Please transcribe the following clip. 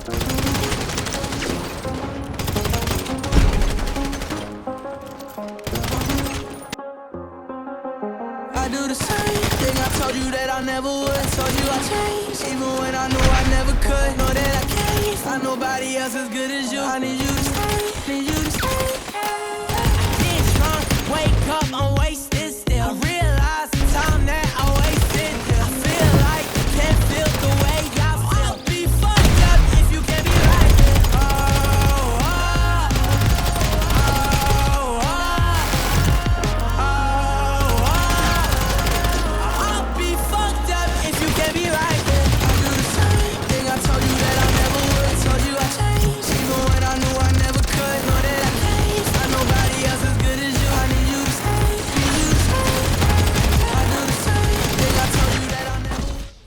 I do the same thing I told you that I never would. Told you I changed, even when I knew I never could. Know that I can't find nobody else as good as you. I need you to stay, need you to stay.